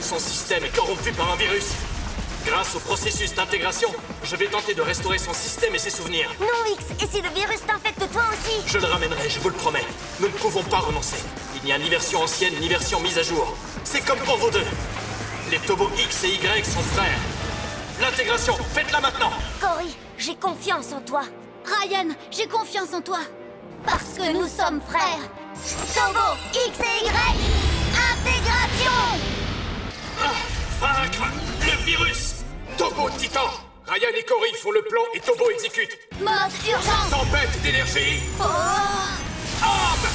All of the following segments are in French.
Son système est corrompu par un virus. Grâce au processus d'intégration, je vais tenter de restaurer son système et ses souvenirs. Non, X, et si le virus t'infecte toi aussi? Je le ramènerai, je vous le promets. Nous ne pouvons pas renoncer. Il n'y a ni version ancienne, ni version mise à jour. C'est comme pour vous deux. Les Tobo X et Y sont frères. L'intégration, faites-la maintenant. Cory, j'ai confiance en toi. Ryan, j'ai confiance en toi. Parce que nous sommes frères. Tobo X et Y, intégration. Vaincre le virus. Tobo Titan. Ryan et Cory font le plan et Tobo exécute. Mode urgence. Tempête d'énergie. Oh. Arme.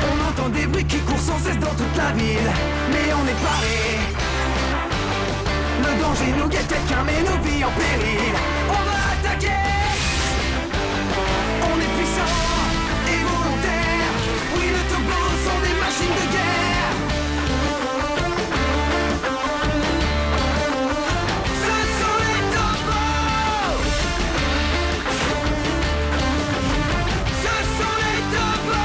On entend des bruits qui courent sans cesse dans toute la ville, mais on est paré. Le danger nous guette, quelqu'un met nos vies en péril. On va attaquer. On est puissant et volontaire. Oui, les Tobos sont des machines de guerre. Ce sont les Tobos. Ce sont les Tobos. Ce sont les Tobos.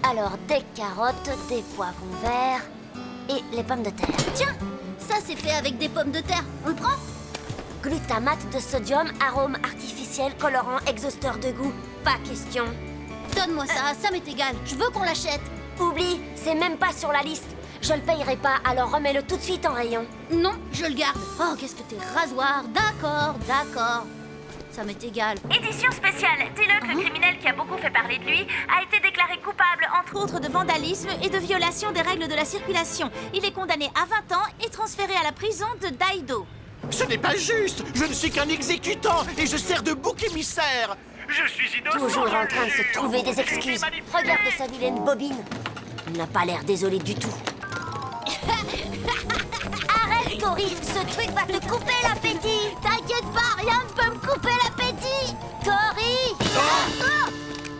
Alors, des carottes, des poivrons verts et les pommes de terre. Tiens, ça c'est fait avec des pommes de terre. On le prend? Glutamate de sodium, arôme artificiel, colorant, exhausteur de goût. Pas question. Donne-moi ça m'est égal. Je veux qu'on l'achète. Oublie, c'est même pas sur la liste. Je le payerai pas, alors remets-le tout de suite en rayon. Non, je le garde. Oh, qu'est-ce que t'es rasoir. D'accord, d'accord. Ça m'est égal. Édition spéciale. Diluc, le criminel qui a beaucoup fait parler de lui, a été déclaré coupable, entre autres, de vandalisme et de violation des règles de la circulation. Il est condamné à 20 ans et transféré à la prison de Daido. Ce n'est pas juste. Je ne suis qu'un exécutant et je sers de bouc émissaire. Je suis innocent. Toujours en je train de le se jure. trouver des excuses. Regarde sa vilaine bobine. Il n'a pas l'air désolé du tout. Arrête, Cory, ce truc va te couper l'appétit. T'inquiète pas, rien ne peut me couper l'appétit. Cory!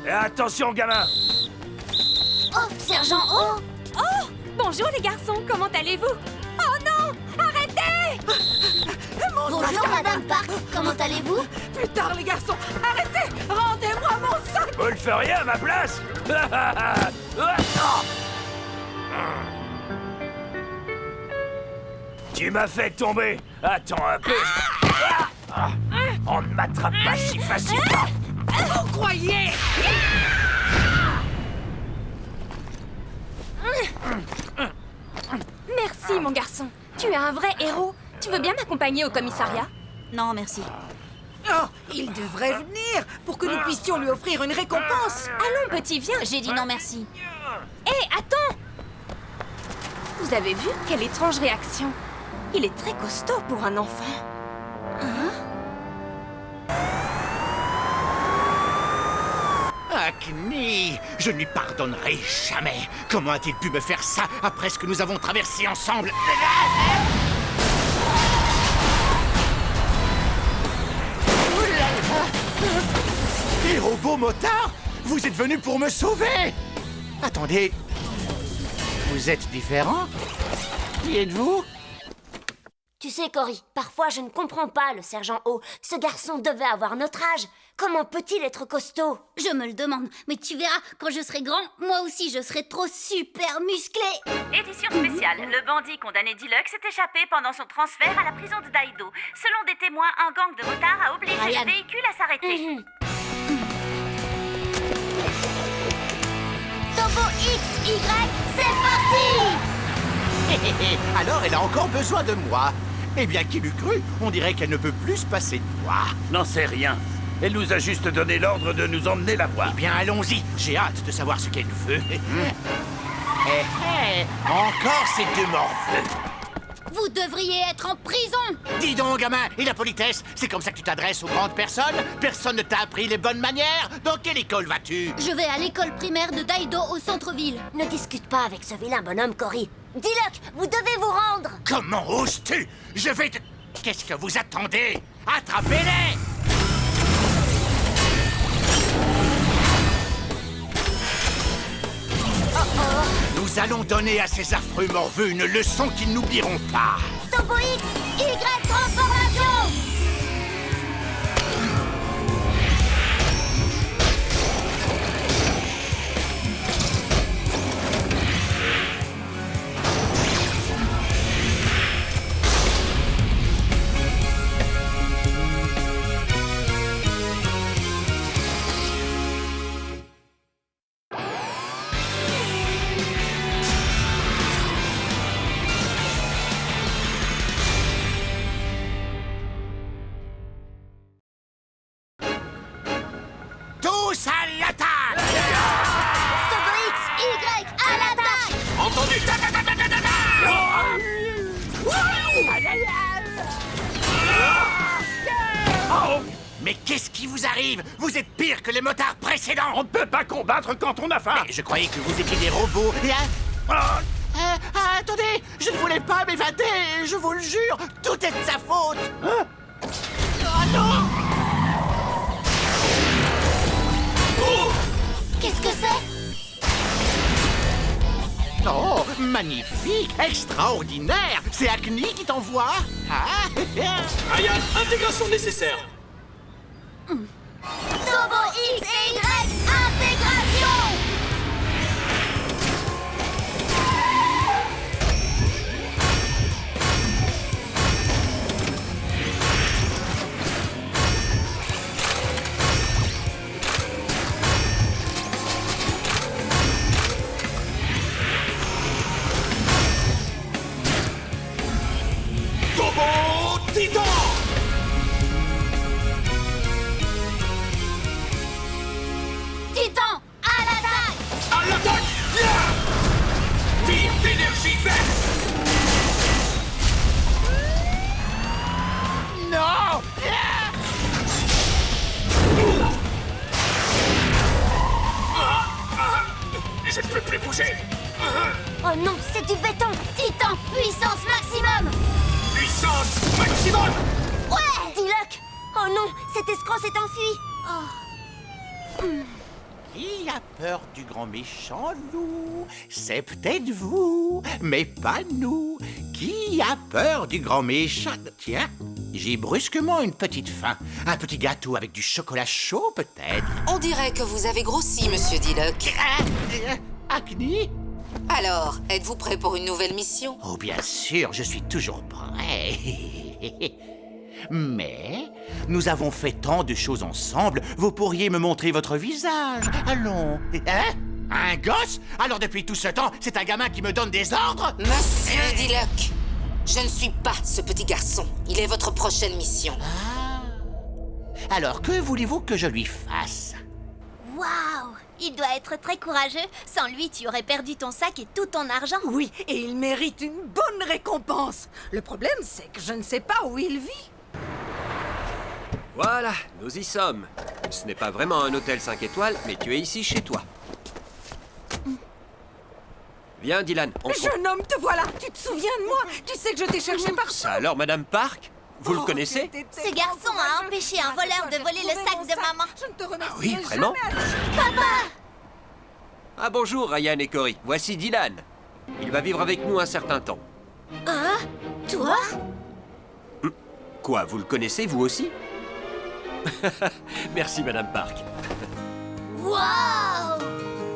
Et attention, gamin. Oh, sergent O. Oh! Bonjour les garçons, comment allez-vous? Oh non! Arrêtez! Bonjour, Madame Park. Comment allez-vous? Plus tard les garçons, arrêtez! Rendez-moi mon sac! Vous le feriez à ma place. Tu m'as fait tomber. Attends un peu. On ne m'attrape pas si facilement. Vous croyez? Merci mon garçon, tu es un vrai héros. Tu veux bien m'accompagner au commissariat? Non, merci. Oh, il devrait venir pour que nous puissions lui offrir une récompense. Allons petit, viens. J'ai dit non, merci. Hé, attends! Vous avez vu quelle étrange réaction? Il est très costaud pour un enfant. Acne, je ne lui pardonnerai jamais. Comment a-t-il pu me faire ça après ce que nous avons traversé ensemble? Les robots motards, vous êtes venus pour me sauver. Attendez, vous êtes différents? Qui êtes-vous? Tu sais, Cory, parfois je ne comprends pas le sergent O. Ce garçon devait avoir notre âge. Comment peut-il être costaud? Je me le demande, mais tu verras, quand je serai grand, moi aussi je serai trop super musclé. Édition spéciale. Le bandit condamné Diluc s'est échappé pendant son transfert à la prison de Daido. Selon des témoins, un gang de motards a obligé Ryan. le véhicule à s'arrêter. Tobo X, Y, c'est parti. Alors elle a encore besoin de moi. Eh bien, qui l'eût cru? On dirait qu'elle ne peut plus se passer de moi. N'en sais rien. Elle nous a juste donné l'ordre de nous emmener la voir. Eh bien, allons-y. J'ai hâte de savoir ce qu'elle veut. Encore ces deux morveux. Vous deux devriez être en prison. Dis donc, gamin, et la politesse? C'est comme ça que tu t'adresses aux grandes personnes? Personne ne t'a appris les bonnes manières? Dans quelle école vas-tu? Je vais à l'école primaire de Daido au centre-ville. Ne discute pas avec ce vilain bonhomme, Cory. Diluc, vous devez vous rendre. Comment oses-tu? Je vais te... Qu'est-ce que vous attendez? Attrapez-les! Nous allons donner à ces affreux morveux une leçon qu'ils n'oublieront pas. Turbo X, Y transformation. Tous à l'attaque! Turbo X, Y à l'attaque. Entendu. Mais qu'est-ce qui vous arrive? Vous êtes pire que les motards précédents! On ne peut pas combattre quand on a faim. Mais je croyais que vous étiez des robots. Attendez, je ne voulais pas m'évader, je vous le jure, tout est de sa faute. Hein? Oh non! Qu'est-ce que c'est? Oh, magnifique, extraordinaire. C'est Acne qui t'envoie? Ah. Ryan, intégration nécessaire. Turbo X et Y intégration. Turbo Titan. Titan, à l'attaque. À l'attaque. Tir d'énergie verte. Non! Je ne peux plus bouger. Oh non, c'est du béton. Titan, puissance maximum. Puissance maximum. Ouais, Diluc. Oh non, cet escroc s'est enfui. Qui a peur du grand méchant loup? C'est peut-être vous, mais pas nous. Qui a peur du grand méchant? Tiens, j'ai brusquement une petite faim. Un petit gâteau avec du chocolat chaud, peut-être. On dirait que vous avez grossi, monsieur Diluc. Acne? Alors, êtes-vous prêt pour une nouvelle mission? Oh, bien sûr, je suis toujours prêt. Mais nous avons fait tant de choses ensemble, vous pourriez me montrer votre visage. Allons. Hein? Un gosse? Alors depuis tout ce temps, c'est un gamin qui me donne des ordres? Monsieur Diluc, je ne suis pas ce petit garçon. Il est votre prochaine mission. Ah. Alors que voulez-vous que je lui fasse? Waouh, il doit être très courageux. Sans lui, tu aurais perdu ton sac et tout ton argent. Oui, et il mérite une bonne récompense. Le problème, c'est que je ne sais pas où il vit. Voilà, nous y sommes. Ce n'est pas vraiment un hôtel 5 étoiles, mais tu es ici chez toi. Viens, Dylan, on Jeune homme, te voilà. Tu te souviens de moi? Tu sais que je t'ai cherché partout. Ça alors, Madame Park? Vous le connaissez? Ce garçon a empêché un voleur de voler le sac de maman. Je ne te remercie Oui, vraiment? Ah bonjour, Ryan et Cory. Voici Dylan. Il va vivre avec nous un certain temps. Hein? Toi? Quoi, vous le connaissez, vous aussi? Merci, Madame Park. Waouh!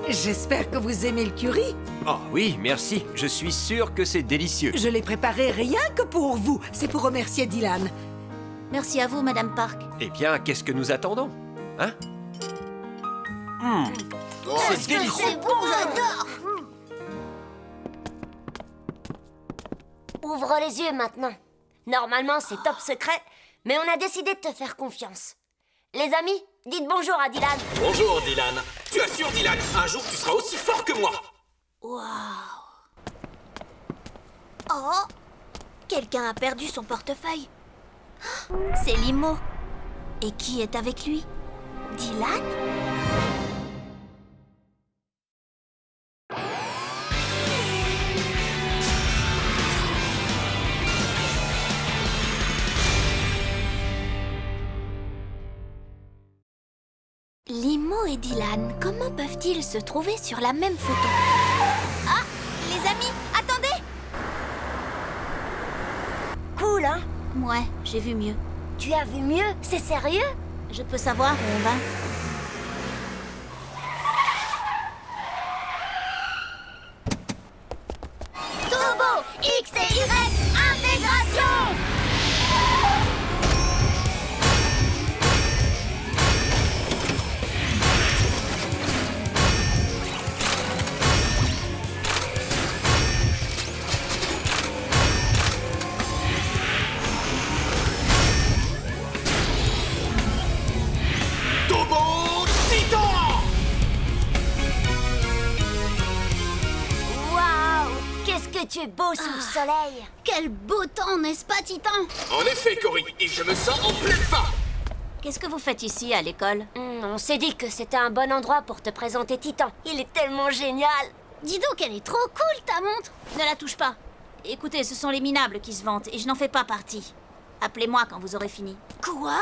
J'espère que vous aimez le curry. Oh oui, merci. Je suis sûr que c'est délicieux. Je l'ai préparé rien que pour vous. C'est pour remercier Dylan. Merci à vous, Madame Park. Eh bien, qu'est-ce que nous attendons? Hein? C'est délicieux. C'est bon, j'adore. Ouvre les yeux maintenant. Normalement, c'est top secret, mais on a décidé de te faire confiance. Les amis, dites bonjour à Dylan. Bonjour, Dylan. Tu assures, Dylan, un jour tu seras aussi fort que moi. Waouh. Oh. Quelqu'un a perdu son portefeuille. Oh, c'est Limo. Et qui est avec lui? Dylan? Limo et Dylan, comment peuvent-ils se trouver sur la même photo? Ah, les amis, attendez! Cool, hein? Ouais, j'ai vu mieux. Tu as vu mieux? C'est sérieux? Je peux savoir où on va? Turbo X et Y intégration! Turbo Titan! Waouh! Qu'est-ce que tu es beau sous le soleil! Quel beau temps, n'est-ce pas, Titan? En effet, Cory, et je me sens en pleine forme. Qu'est-ce que vous faites ici, à l'école? On s'est dit que c'était un bon endroit pour te présenter Titan. Il est tellement génial! Dis donc, elle est trop cool, ta montre! Ne la touche pas. Écoutez, ce sont les minables qui se vantent, et je n'en fais pas partie. Appelez-moi quand vous aurez fini. Quoi?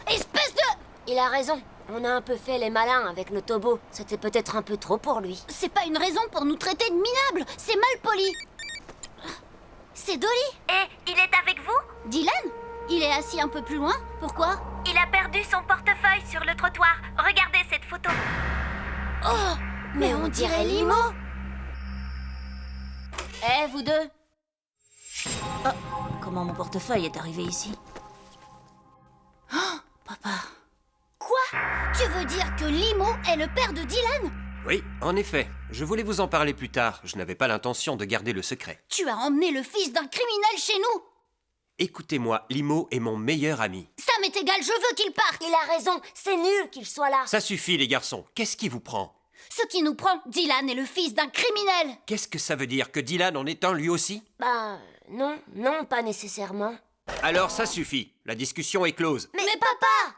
Espèce de... Il a raison. On a un peu fait les malins avec nos tobos. C'était peut-être un peu trop pour lui. C'est pas une raison pour nous traiter de minables. C'est mal poli. C'est Dolly. Et il est avec vous? Dylan? Il est assis un peu plus loin. Pourquoi? Il a perdu son portefeuille sur le trottoir. Regardez cette photo. Oh, mais on dirait Limo. Eh, vous deux. Oh, comment mon portefeuille est arrivé ici? Oh, papa. Quoi? Tu veux dire que Limo est le père de Dylan? Oui, en effet. Je voulais vous en parler plus tard. Je n'avais pas l'intention de garder le secret. Tu as emmené le fils d'un criminel chez nous? Écoutez-moi, Limo est mon meilleur ami. Ça m'est égal, je veux qu'il parte. Il a raison. C'est nul qu'il soit là. Ça suffit, les garçons. Qu'est-ce qui vous prend? Ce qui nous prend, Dylan est le fils d'un criminel. Qu'est-ce que ça veut dire? Que Dylan en est un lui aussi? Bah, non, pas nécessairement. Alors ça suffit. La discussion est close. Mais papa!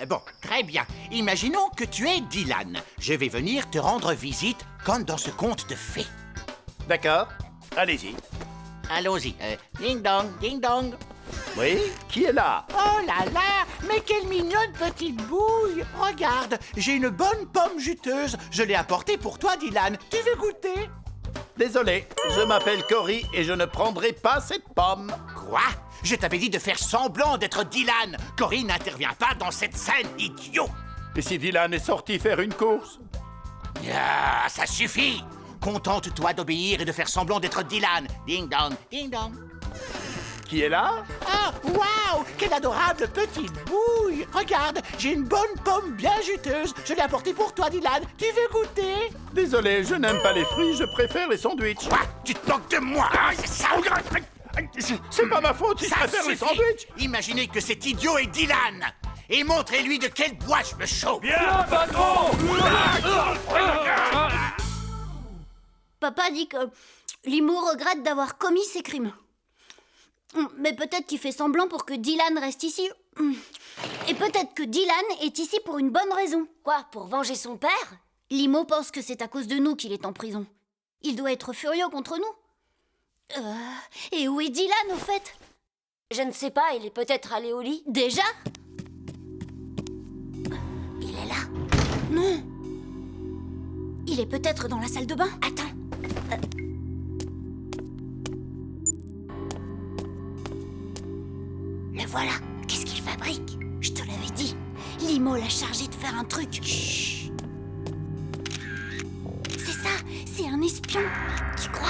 Bon, très bien. Imaginons que tu es Dylan. Je vais venir te rendre visite comme dans ce conte de fées. D'accord, allez-y. Allons-y. Ding dong, ding dong. Oui, qui est là? Oh là là, mais quelle mignonne petite bouille. Regarde, j'ai une bonne pomme juteuse. Je l'ai apportée pour toi, Dylan. Tu veux goûter? Désolé, je m'appelle Cory et je ne prendrai pas cette pomme. Quoi? Je t'avais dit de faire semblant d'être Dylan. Cory n'intervient pas dans cette scène, idiot. Et si Dylan est sorti faire une course? Ah, ça suffit. Contente-toi d'obéir et de faire semblant d'être Dylan. Ding dong, ding dong. Qui est là? Ah, waouh! Quelle adorable petite bouille! Regarde, j'ai une bonne pomme bien juteuse. Je l'ai apportée pour toi, Dylan. Tu veux goûter? Désolé, je n'aime pas les fruits, je préfère les sandwichs. Quoi? Tu te moques de moi, hein, c'est ça? C'est pas ma faute si je préfère les sandwichs. Imaginez que cet idiot est Dylan. Et montrez-lui de quel bois je me chauffe. Bien, patron! Papa dit que Limo regrette d'avoir commis ces crimes. Mais peut-être qu'il fait semblant pour que Dylan reste ici. Et peut-être que Dylan est ici pour une bonne raison. Quoi, pour venger son père? Limo pense que c'est à cause de nous qu'il est en prison. Il doit être furieux contre nous. Et où est Dylan, au fait? Je ne sais pas, il est peut-être allé au lit. Déjà? Il est là. Non. Il est peut-être dans la salle de bain. Attends. Le voilà. Qu'est-ce qu'il fabrique? Je te l'avais dit. Limo l'a chargé de faire un truc. Chut. C'est ça. C'est un espion. Tu crois?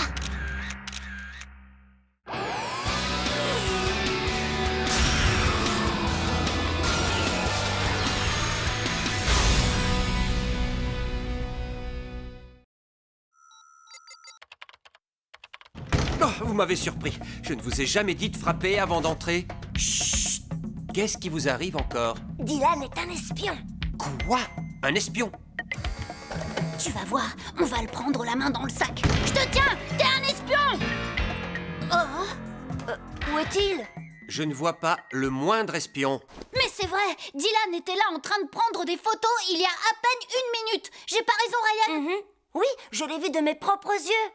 Oh, vous m'avez surpris. Je ne vous ai jamais dit de frapper avant d'entrer. Chut! Qu'est-ce qui vous arrive encore? Dylan est un espion. Quoi? Un espion? Tu vas voir, on va le prendre la main dans le sac. Je te tiens! T'es un espion! Où est-il? Je ne vois pas le moindre espion. Mais c'est vrai, Dylan était là en train de prendre des photos il y a à peine 1 minute. J'ai pas raison, Ryan? Oui, je l'ai vu de mes propres yeux.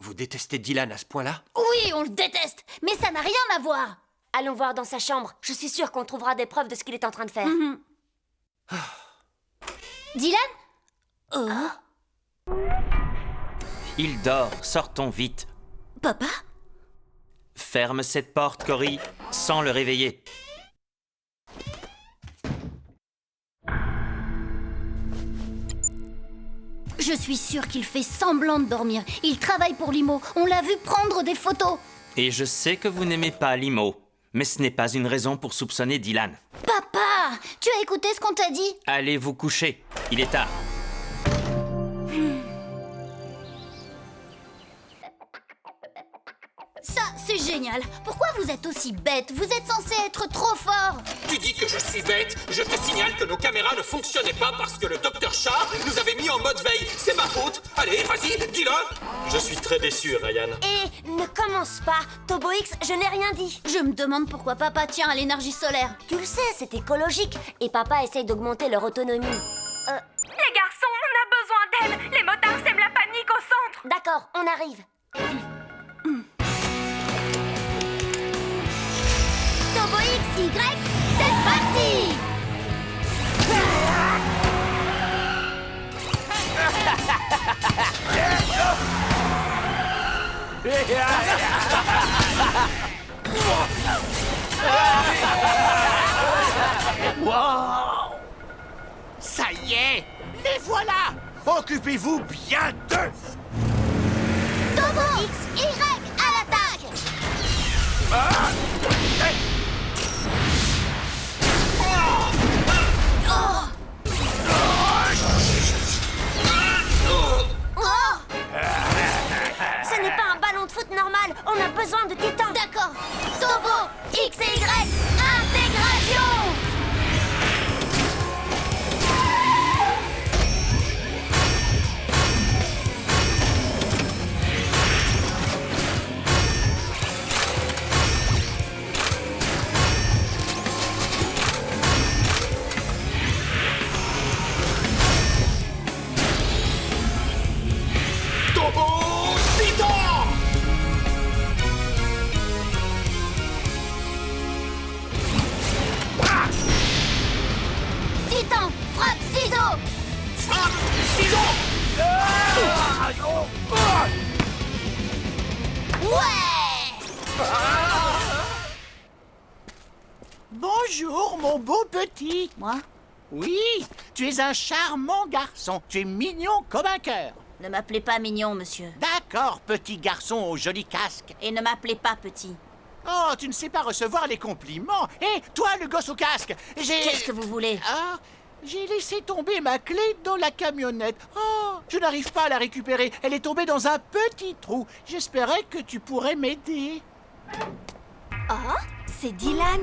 Vous détestez Dylan à ce point-là? Oui, on le déteste, mais ça n'a rien à voir. Allons voir dans sa chambre. Je suis sûre qu'on trouvera des preuves de ce qu'il est en train de faire. Dylan? Il dort, sortons vite. Papa? Ferme cette porte, Cory, sans le réveiller. Je suis sûre qu'il fait semblant de dormir. Il travaille pour Limo. On l'a vu prendre des photos. Et je sais que vous n'aimez pas Limo, mais ce n'est pas une raison pour soupçonner Dylan. Papa, tu as écouté ce qu'on t'a dit? Allez vous coucher, il est tard. Ça, c'est génial. Pourquoi vous êtes aussi bête? Vous êtes censé être trop fort. Tu dis que je suis bête? Je te signale que nos caméras ne fonctionnaient pas parce que le Dr Shah nous avait mis en mode veille. C'est ma faute. Allez, vas-y, dis-le. Je suis très déçu, Ryan. Et ne commence pas. Tobo X, je n'ai rien dit. Je me demande pourquoi papa tient à l'énergie solaire. Tu le sais, c'est écologique. Et papa essaye d'augmenter leur autonomie. Les garçons, on a besoin d'aide. Les motards sèment la panique au centre. D'accord, on arrive. Tobo X, Y, c'est parti! Wow! Ça y est, les voilà! Occupez-vous bien d'eux! Tobo X, Y, à l'attaque! Ce n'est pas un ballon de foot normal. On a besoin de titans. D'accord. Tobo X et Y, intégration! Titan, frappe ciseaux! Frappe ciseaux! Ouais! Bonjour, mon beau petit. Moi? Oui, tu es un charmant garçon. Tu es mignon comme un cœur. Ne m'appelez pas mignon, monsieur. D'accord, petit garçon au joli casque. Et ne m'appelez pas petit. Oh, tu ne sais pas recevoir les compliments. Hé, toi, le gosse au casque, Qu'est-ce que vous voulez? Ah, j'ai laissé tomber ma clé dans la camionnette. Oh, je n'arrive pas à la récupérer. Elle est tombée dans un petit trou. J'espérais que tu pourrais m'aider. Oh, c'est Dylan.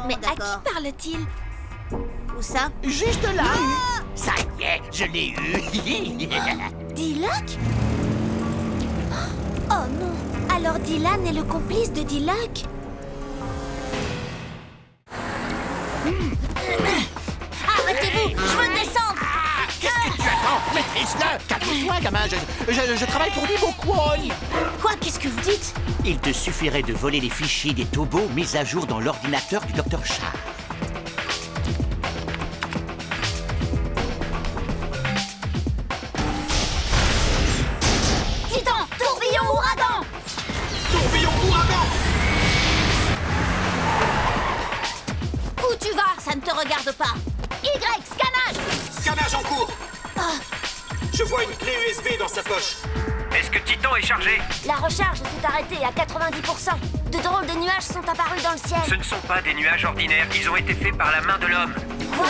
Mais à d'accord. qui parle-t-il? Où ça? Juste là. Ça y est, je l'ai eu. Diluc? Oh non. Alors Dylan est le complice de Diluc? Arrêtez-vous, je veux descendre! Qu'est-ce que tu attends? Maîtrise-le. Calme-toi, gamin. Je travaille pour Limo Kwon. Quoi? Qu'est-ce que vous dites? Il te suffirait de voler les fichiers des Tobos mis à jour dans l'ordinateur du Dr Shah. Titan, tourbillon ouragan! Tourbillon ouragan! Où tu vas? Ça ne te regarde pas. Y, scannage! Scannage en cours! Je vois une clé USB dans sa poche. Est-ce que Titan est chargé? La recharge s'est arrêtée à 90%. De drôles de nuages sont apparus dans le ciel. Ce ne sont pas des nuages ordinaires, ils ont été faits par la main de l'homme. Quoi?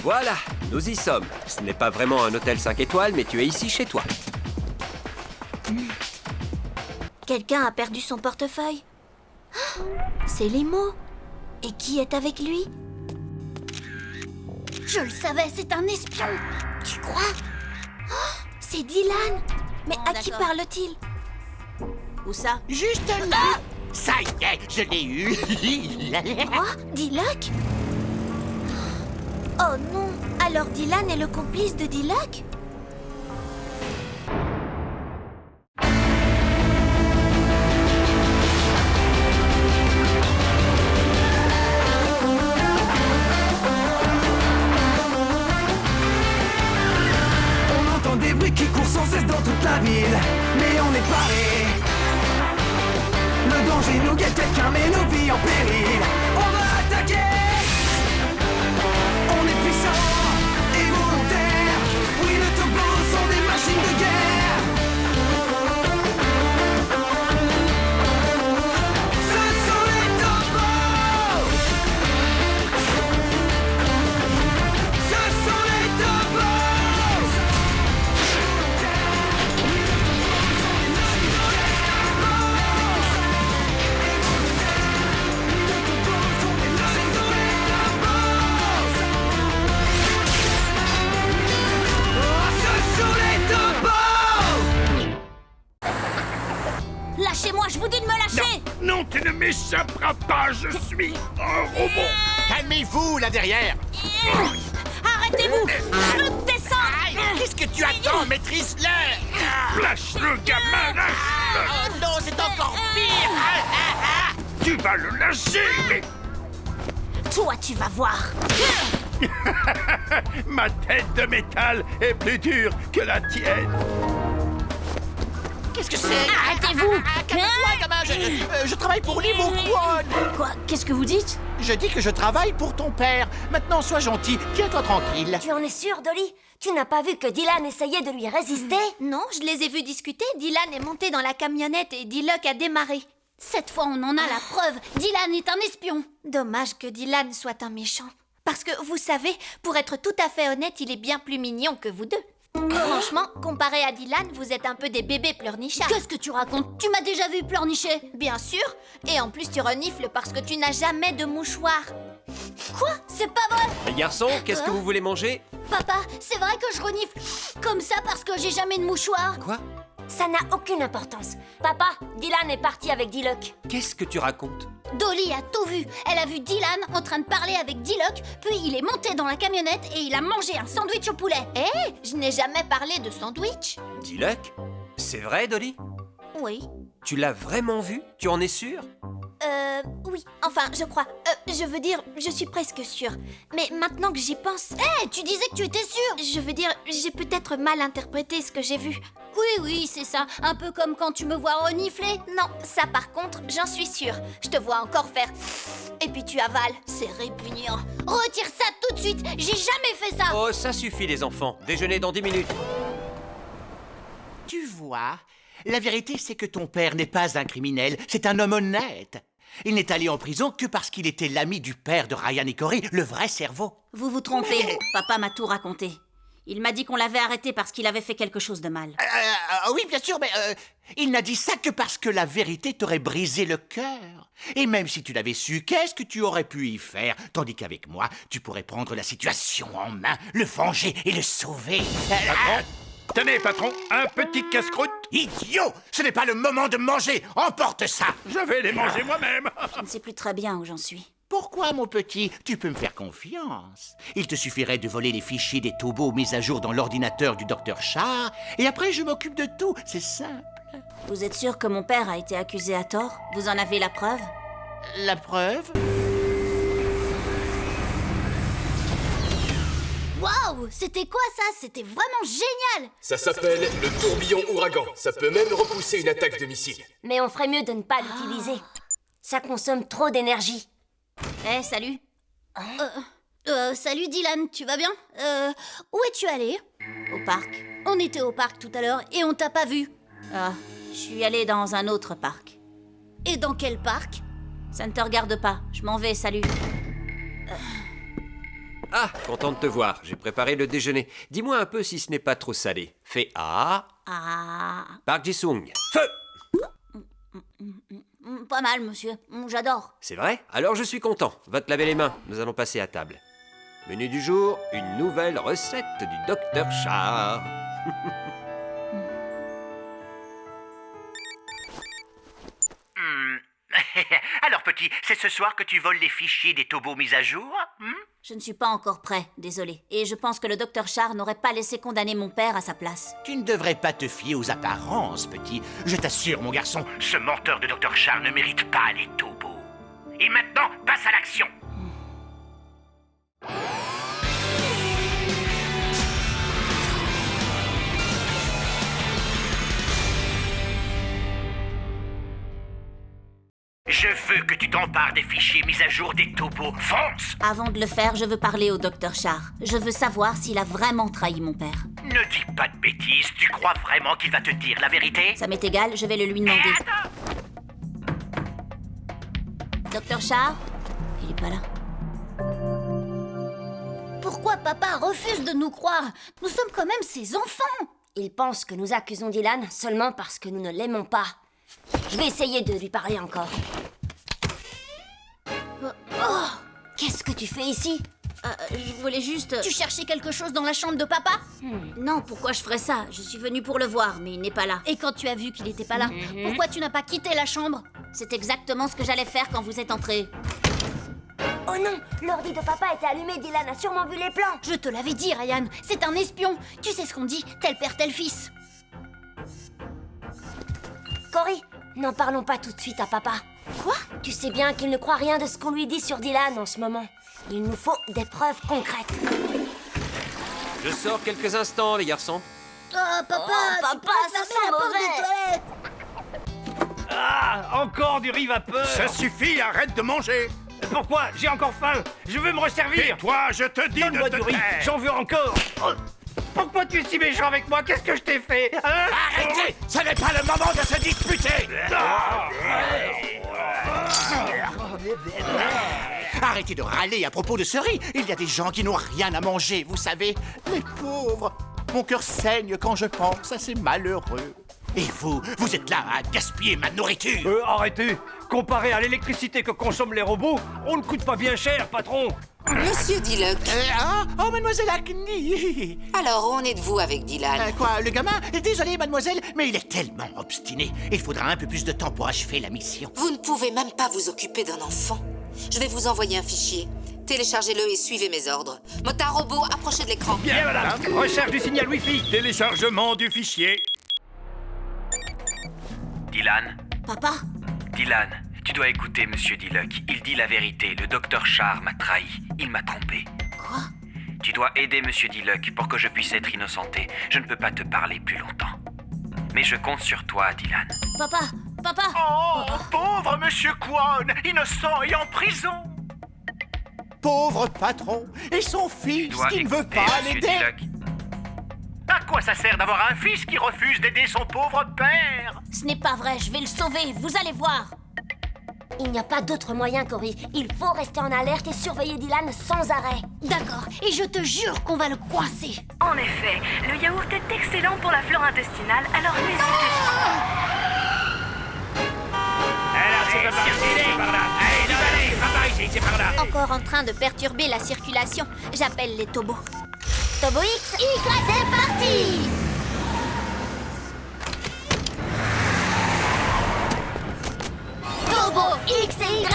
Voilà, nous y sommes. Ce n'est pas vraiment un hôtel 5 étoiles, mais tu es ici chez toi. Quelqu'un a perdu son portefeuille. Ah, c'est Limo. Et qui est avec lui? Je le savais, c'est un espion. Tu crois? Oh, c'est Dylan. Mais à qui parle-t-il? Où ça? Juste là. Ça y est, je l'ai eu. Oh, Diluc? Oh non. Alors Dylan est le complice de Diluc? On entend des bruits qui courent sans cesse dans toute la ville, mais on est paré. Le danger nous guette, quelqu'un met nos vies en péril. On va attaquer. On est puissants et volontaires. Oui, les Tobos sont des machines de guerre. Ce sont les Tobos. Ce sont les Tobos. Lâchez-moi, je vous dis de me lâcher! Non, tu ne m'échapperas pas, je suis un robot. Calmez-vous là derrière. Arrêtez-vous! Je veux descendre! Qu'est-ce que tu attends? Maîtrise-le. Lâche-le, gamin, lâche-le. Oh non, c'est encore pire. Tu vas le lâcher, mais... Toi, tu vas voir! Ma tête de métal est plus dure que la tienne. Qu'est-ce que c'est? Arrêtez-vous! Calme-toi, gamin, je travaille pour Limo Kwon. Quoi? Qu'est-ce que vous dites? Je dis que je travaille pour ton père. Maintenant, sois gentil, tiens-toi tranquille. Tu en es sûre, Dolly? Tu n'as pas vu que Dylan essayait de lui résister? Non, je les ai vus discuter. Dylan est monté dans la camionnette et Diluc a démarré. Cette fois, on en a la preuve. Dylan est un espion. Dommage que Dylan soit un méchant. Parce que, vous savez, pour être tout à fait honnête, il est bien plus mignon que vous deux. Franchement, comparé à Dylan, vous êtes un peu des bébés pleurnichards. Qu'est-ce que tu racontes? Tu m'as déjà vu pleurnicher? Bien sûr. Et en plus, tu renifles parce que tu n'as jamais de mouchoir. Quoi? C'est pas vrai? Les garçons, qu'est-ce que vous voulez manger? Papa, c'est vrai que je renifle comme ça parce que j'ai jamais de mouchoir. Quoi? Ça n'a aucune importance. Papa, Dylan est parti avec Diluc. Qu'est-ce que tu racontes? Dolly a tout vu. Elle a vu Dylan en train de parler avec Diluc, puis il est monté dans la camionnette et il a mangé un sandwich au poulet. Je n'ai jamais parlé de sandwich. Diluc? C'est vrai, Dolly? Oui. Tu l'as vraiment vu? Tu en es sûre? Oui. Enfin, je crois. Je veux dire, je suis presque sûre. Mais maintenant que j'y pense... tu disais que tu étais sûre! Je veux dire, j'ai peut-être mal interprété ce que j'ai vu. Oui, c'est ça. Un peu comme quand tu me vois renifler. Non, ça par contre, j'en suis sûre. Je te vois encore faire... Et puis tu avales. C'est répugnant. Retire ça tout de suite! J'ai jamais fait ça! Oh, ça suffit, les enfants. Déjeuner dans 10 minutes. Tu vois, la vérité, c'est que ton père n'est pas un criminel, c'est un homme honnête. Il n'est allé en prison que parce qu'il était l'ami du père de Ryan et Cory, le vrai cerveau. Vous vous trompez. Papa m'a tout raconté. Il m'a dit qu'on l'avait arrêté parce qu'il avait fait quelque chose de mal. Oui, bien sûr, mais il n'a dit ça que parce que la vérité t'aurait brisé le cœur. Et même si tu l'avais su, qu'est-ce que tu aurais pu y faire? Tandis qu'avec moi, tu pourrais prendre la situation en main, le venger et le sauver. Patron, tenez, patron, un petit casse-croûte. Idiot! Ce n'est pas le moment de manger! Emporte ça! Je vais les manger moi-même. Je ne sais plus très bien où j'en suis. Pourquoi, mon petit? Tu peux me faire confiance. Il te suffirait de voler les fichiers des Tobos mis à jour dans l'ordinateur du Dr Char, et après je m'occupe de tout. C'est simple. Vous êtes sûr que mon père a été accusé à tort? Vous en avez la preuve? La preuve? Waouh! C'était quoi ça? C'était vraiment génial! Ça s'appelle le tourbillon ouragan. Ça peut même repousser une attaque de missile. Mais on ferait mieux de ne pas l'utiliser. Ça consomme trop d'énergie. Salut. Salut Dylan, tu vas bien? Où es-tu allé? Au parc. On était au parc tout à l'heure et on t'a pas vu. Ah, je suis allée dans un autre parc. Et dans quel parc? Ça ne te regarde pas. Je m'en vais, salut. Ah, content de te voir. J'ai préparé le déjeuner. Dis-moi un peu si ce n'est pas trop salé. Fais A. Ah. Park Ji-sung. Feu! Pas mal, monsieur. J'adore. C'est vrai? Alors je suis content. Va te laver les mains. Nous allons passer à table. Menu du jour, une nouvelle recette du Dr Char. Alors petit, c'est ce soir que tu voles les fichiers des Tobos mis à jour? Je ne suis pas encore prêt, désolé. Et je pense que le Dr Char n'aurait pas laissé condamner mon père à sa place. Tu ne devrais pas te fier aux apparences, petit. Je t'assure, mon garçon. Ce menteur de Dr Char ne mérite pas les Tobos. Et maintenant, passe à l'action. Je veux que tu t'empares des fichiers mis à jour des Tobos. Fonce! Avant de le faire, je veux parler au Dr Char. Je veux savoir s'il a vraiment trahi mon père. Ne dis pas de bêtises. Tu crois vraiment qu'il va te dire la vérité? Ça m'est égal, je vais le lui demander. Dr Char? Il est pas là. Pourquoi papa refuse de nous croire? Nous sommes quand même ses enfants. Il pense que nous accusons Dylan seulement parce que nous ne l'aimons pas. Je vais essayer de lui parler encore. Oh, qu'est-ce que tu fais ici? Je voulais juste... Tu cherchais quelque chose dans la chambre de papa? Non, pourquoi je ferais ça? Je suis venue pour le voir, mais il n'est pas là. Et quand tu as vu qu'il n'était pas là, pourquoi tu n'as pas quitté la chambre? C'est exactement ce que j'allais faire quand vous êtes entrés. Oh non, l'ordi de papa était allumé, Dylan a sûrement vu les plans. Je te l'avais dit, Ryan, c'est un espion. Tu sais ce qu'on dit, tel père, tel fils. Cory, n'en parlons pas tout de suite à papa. Quoi? Tu sais bien qu'il ne croit rien de ce qu'on lui dit sur Dylan en ce moment. Il nous faut des preuves concrètes. Je sors quelques instants, les garçons. Oh, papa, ça sent mauvais. Ah, encore du riz vapeur. Ça suffit, arrête de manger. Pourquoi? J'ai encore faim. Je veux me resservir. Et toi, je te dis Donne-moi de du te riz. taire. J'en veux encore. Oh, pourquoi tu es si méchant avec moi? Qu'est-ce que je t'ai fait, hein? Arrêtez! Ce n'est pas le moment de se disputer! Arrêtez de râler à propos de ce riz. Il y a des gens qui n'ont rien à manger, vous savez. Les pauvres. Mon cœur saigne quand je pense à ces malheureux. Et vous êtes là à gaspiller ma nourriture. Arrêtez. Comparé à l'électricité que consomment les robots, on ne coûte pas bien cher, patron. Monsieur Diluc. Oh, mademoiselle Agni. Alors, où en êtes-vous avec Dylan? Quoi, le gamin? Désolé, mademoiselle, mais il est tellement obstiné. Il faudra un peu plus de temps pour achever la mission. Vous ne pouvez même pas vous occuper d'un enfant. Je vais vous envoyer un fichier. Téléchargez-le et suivez mes ordres. Motard robot, approchez de l'écran. Bien, madame. Recherche du signal Wi-Fi. Téléchargement du fichier. Dylan? Papa? Dylan, tu dois écouter Monsieur Diluc. Il dit la vérité. Le Dr Char m'a trahi. Il m'a trompé. Quoi? Tu dois aider Monsieur Diluc pour que je puisse être innocenté. Je ne peux pas te parler plus longtemps. Mais je compte sur toi, Dylan. Papa! Oh, pauvre Monsieur Kwon, innocent et en prison. Pauvre patron et son Tu fils dois qui ne veut écouter pas Monsieur l'aider. Diluc. À quoi ça sert d'avoir un fils qui refuse d'aider son pauvre père? Ce n'est pas vrai, je vais le sauver, vous allez voir. Il n'y a pas d'autre moyen, Cory. Il faut rester en alerte et surveiller Dylan sans arrêt. D'accord, et je te jure qu'on va le coincer. En effet, le yaourt est excellent pour la flore intestinale, alors n'hésitez pas. C'est par là. Encore en train de perturber la circulation. J'appelle les Tobos. Tobo X, c'est parti! Tobo X et Y,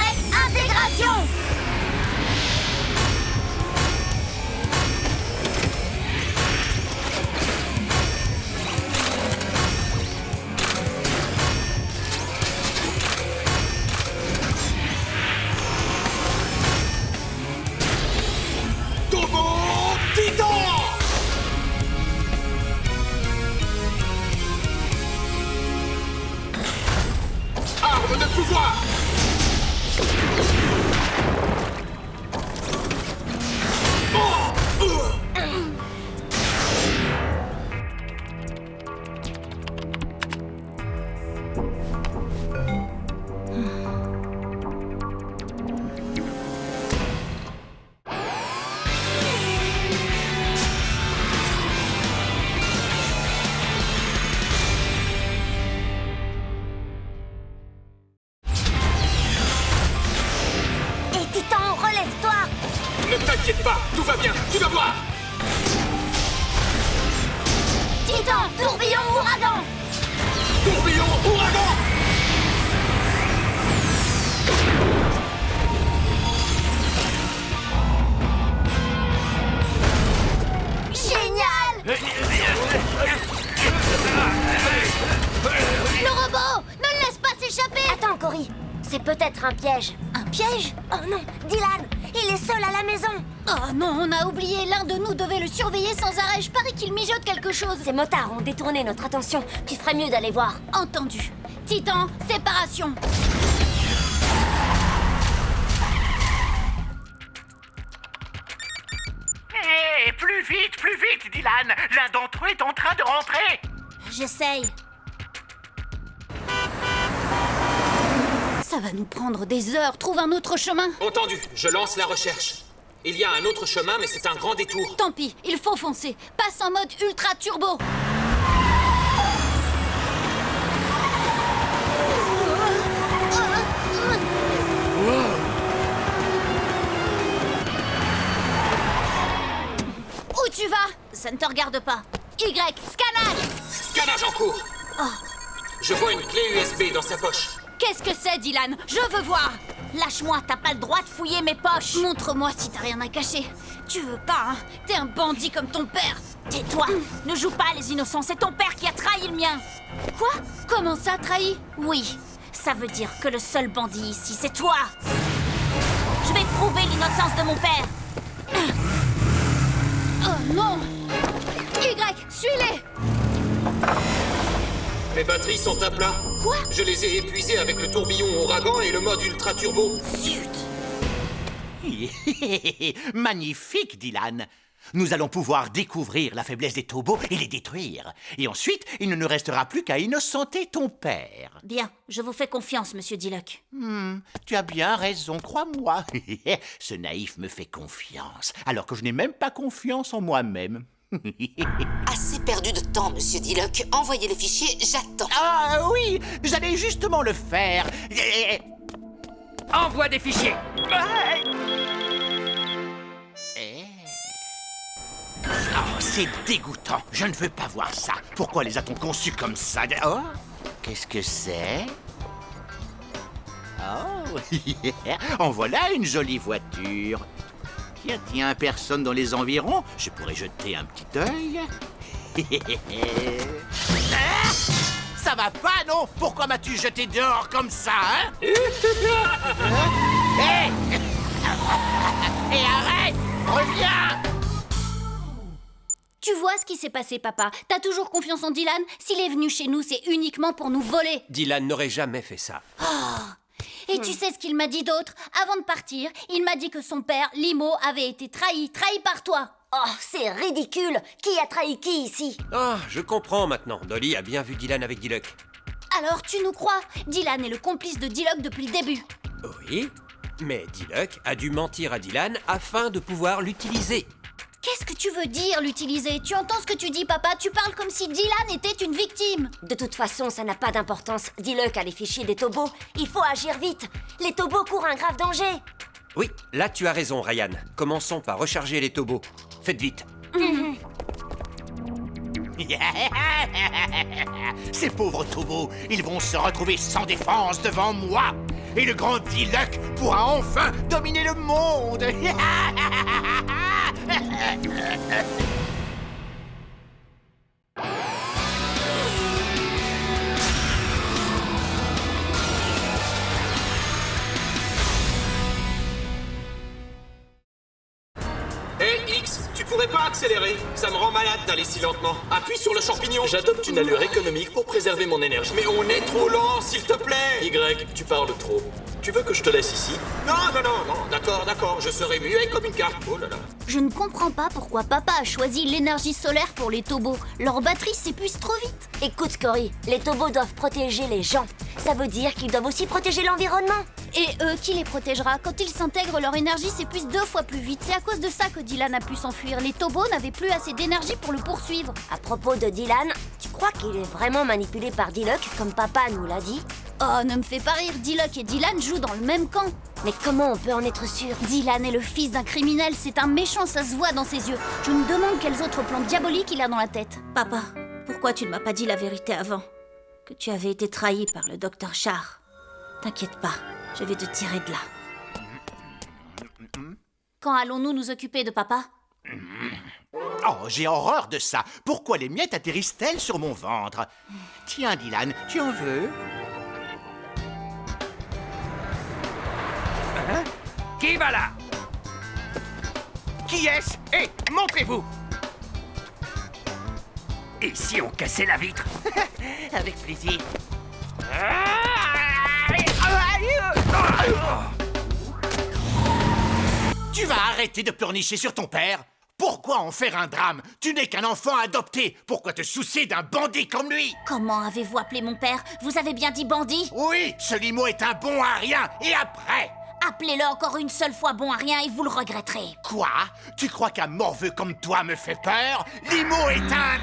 intégration! Arme de pouvoir! T'inquiète pas, tout va bien, tu vas voir. Titan, tourbillon, ouragan. Tourbillon, ouragan. Génial! Le robot! Ne le laisse pas s'échapper! Attends, Cory. C'est peut-être un piège. Un piège? Oh non, Dylan, il est seul à la maison. Oh non, on a oublié. L'un de nous devait le surveiller sans arrêt. Je parie qu'il mijote quelque chose. Ces motards ont détourné notre attention. Tu ferais mieux d'aller voir. Entendu. Titan, séparation. Hé, plus vite, Dylan. L'un d'entre eux est en train de rentrer. J'essaye. Ça va nous prendre des heures. Trouve un autre chemin. Entendu, je lance la recherche. Il y a un autre chemin, mais c'est un grand détour. Tant pis, il faut foncer. Passe en mode ultra turbo. Où tu vas? Ça ne te regarde pas. Y, scannage. Scannage en cours. Je vois une clé USB dans sa poche. Qu'est-ce que c'est, Dylan? Je veux voir. Lâche-moi, t'as pas le droit de fouiller mes poches. Montre-moi si t'as rien à cacher. Tu veux pas, hein? T'es un bandit comme ton père. Tais-toi. Ne joue pas les innocents, c'est ton père qui a trahi le mien. Quoi? Comment ça, trahi? Oui, ça veut dire que le seul bandit ici, c'est toi. Je vais prouver l'innocence de mon père. Oh non! Y, suis-les! Mes batteries sont à plat. Quoi? Je les ai épuisées avec le tourbillon ouragan et le mode ultra turbo. Zut! Magnifique, Dylan. Nous allons pouvoir découvrir la faiblesse des Tobos et les détruire. Et ensuite, il ne nous restera plus qu'à innocenter ton père. Bien, je vous fais confiance, monsieur Diluc. Tu as bien raison, crois-moi. Ce naïf me fait confiance, alors que je n'ai même pas confiance en moi-même. Assez perdu de temps, monsieur Diluc. Envoyez les fichiers, j'attends. Ah oui, j'allais justement le faire. Envoie des fichiers. Oh, c'est dégoûtant. Je ne veux pas voir ça. Pourquoi les a-t-on conçus comme ça? Oh, qu'est-ce que c'est? Oh, en voilà une jolie voiture. Tiens, personne dans les environs. Je pourrais jeter un petit œil. Ah, ça va pas, non? Pourquoi m'as-tu jeté dehors comme ça, hein? Hey! Et arrête! Reviens! Tu vois ce qui s'est passé, papa? T'as toujours confiance en Dylan? S'il est venu chez nous, c'est uniquement pour nous voler. Dylan n'aurait jamais fait ça. Et tu sais ce qu'il m'a dit d'autre? Avant de partir, il m'a dit que son père, Limo, avait été trahi par toi. Oh, c'est ridicule. Qui a trahi qui ici? Ah, je comprends maintenant. Dolly a bien vu Dylan avec Diluc. Alors tu nous crois? Dylan est le complice de Diluc depuis le début. Oui, mais Diluc a dû mentir à Dylan afin de pouvoir l'utiliser. Qu'est-ce que tu veux dire, l'utiliser? Tu entends ce que tu dis, papa? Tu parles comme si Dylan était une victime. De toute façon, ça n'a pas d'importance. Diluc a les fichiers des Tobos. Il faut agir vite. Les Tobos courent un grave danger. Oui, là tu as raison, Ryan. Commençons par recharger les Tobos. Faites vite. Ces pauvres Tobos, ils vont se retrouver sans défense devant moi. Et le grand Diluc pourra enfin dominer le monde. Hey, X, tu pourrais pas accélérer? Ça me rend malade d'aller si lentement. Appuie sur le champignon. J'adopte une allure économique pour préserver mon énergie. Mais on est trop lent, s'il te plaît. Y, tu parles trop. Tu veux que je te laisse ici? Non, d'accord, je serai muet comme une carte. Oh là là. Je ne comprends pas pourquoi papa a choisi l'énergie solaire pour les Tobos. Leur batterie s'épuise trop vite. Écoute, Cory, les Tobos doivent protéger les gens. Ça veut dire qu'ils doivent aussi protéger l'environnement. Et qui les protégera? Quand ils s'intègrent, leur énergie s'épuise 2 fois plus vite. C'est à cause de ça que Dylan a pu s'enfuir. Les Tobos n'avaient plus assez d'énergie pour le poursuivre. À propos de Dylan, tu crois qu'il est vraiment manipulé par D-Luck, comme papa nous l'a dit? Oh, ne me fais pas rire, D-Luck et Dylan jouent dans le même camp. Mais comment on peut en être sûr? Dylan est le fils d'un criminel, c'est un méchant, ça se voit dans ses yeux. Je me demande quels autres plans diaboliques il a dans la tête. Papa, pourquoi tu ne m'as pas dit la vérité avant? Que tu avais été trahi par le docteur Char. T'inquiète pas, je vais te tirer de là. Quand allons-nous nous occuper de papa? Oh, j'ai horreur de ça. Pourquoi les miettes atterrissent-elles sur mon ventre? Tiens, Dylan, tu en veux? Hein? Qui va là? Qui est-ce? Hé, montrez-vous! Et si on cassait la vitre? Avec plaisir. Tu vas arrêter de pleurnicher sur ton père? Pourquoi en faire un drame? Tu n'es qu'un enfant adopté. Pourquoi te soucier d'un bandit comme lui? Comment avez-vous appelé mon père? Vous avez bien dit bandit? Oui, ce limo est un bon à rien. Et après? Appelez-le encore une seule fois bon à rien et vous le regretterez. Quoi? Tu crois qu'un morveux comme toi me fait peur? Limo est un...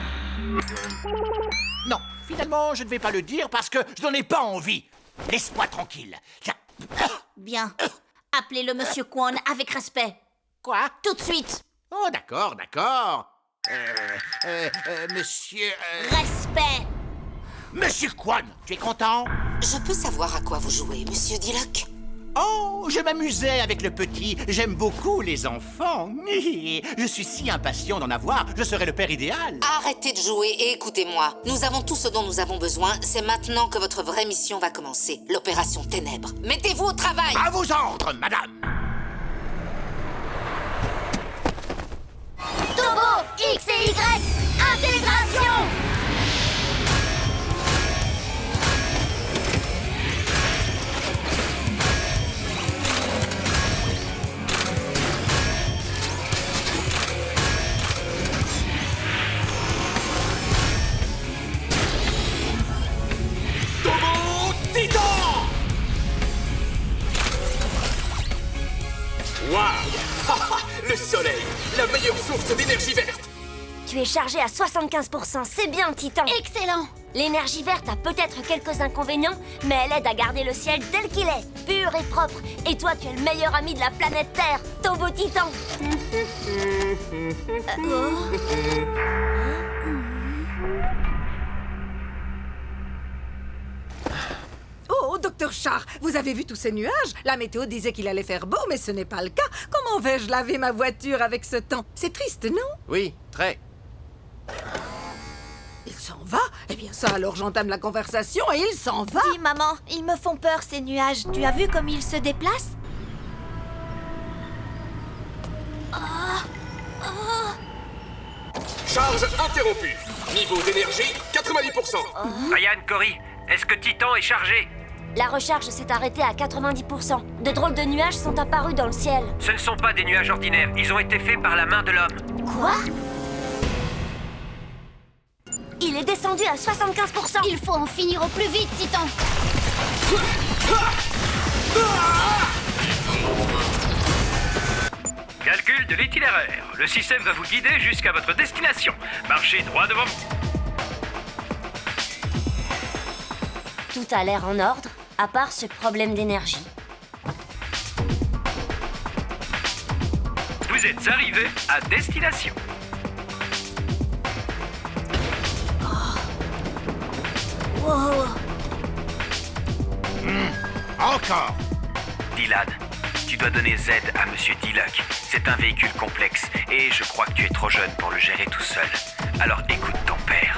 Non, finalement, je ne vais pas le dire parce que je n'en ai pas envie. Laisse-moi tranquille. Bien. Appelez-le Monsieur Kwon avec respect. Quoi? Tout de suite. Oh, d'accord, d'accord. Monsieur... Respect. Monsieur Kwon, tu es content? Je peux savoir à quoi vous jouez, Monsieur D-Luck? Oh, je m'amusais avec le petit. J'aime beaucoup les enfants. Je suis si impatient d'en avoir. Je serais le père idéal. Arrêtez de jouer et écoutez-moi. Nous avons tout ce dont nous avons besoin. C'est maintenant que votre vraie mission va commencer. L'opération Ténèbres. Mettez-vous au travail! À vos ordres, madame. Tobo, X et Y, intégration! Waouh! Le soleil, la meilleure source d'énergie verte. Tu es chargé à 75%, c'est bien, Titan. Excellent. L'énergie verte a peut-être quelques inconvénients, mais elle aide à garder le ciel tel qu'il est, pur et propre. Et toi, tu es le meilleur ami de la planète Terre, Tobo Titan. Oh, docteur Char, vous avez vu tous ces nuages? La météo disait qu'il allait faire beau, mais ce n'est pas le cas. Comment vais-je laver ma voiture avec ce temps? C'est triste, non? Oui, très. Il s'en va? Eh bien ça, alors j'entame la conversation et il s'en va. Dis, maman, ils me font peur, ces nuages. Tu as vu comme ils se déplacent? Charge interrompue. Niveau d'énergie, 90%. Ryan, Cory, est-ce que Titan est chargé? La recharge s'est arrêtée à 90%. De drôles de nuages sont apparus dans le ciel. Ce ne sont pas des nuages ordinaires. Ils ont été faits par la main de l'homme. Quoi? Il est descendu à 75%. Il faut en finir au plus vite, Titan. Calcul de l'itinéraire. Le système va vous guider jusqu'à votre destination. Marchez droit devant vous. Tout a l'air en ordre, à part ce problème d'énergie. Vous êtes arrivé à destination. Wow. Encore. Dylan, tu dois donner Z à Monsieur D-Luck. C'est un véhicule complexe et je crois que tu es trop jeune pour le gérer tout seul. Alors écoute ton père.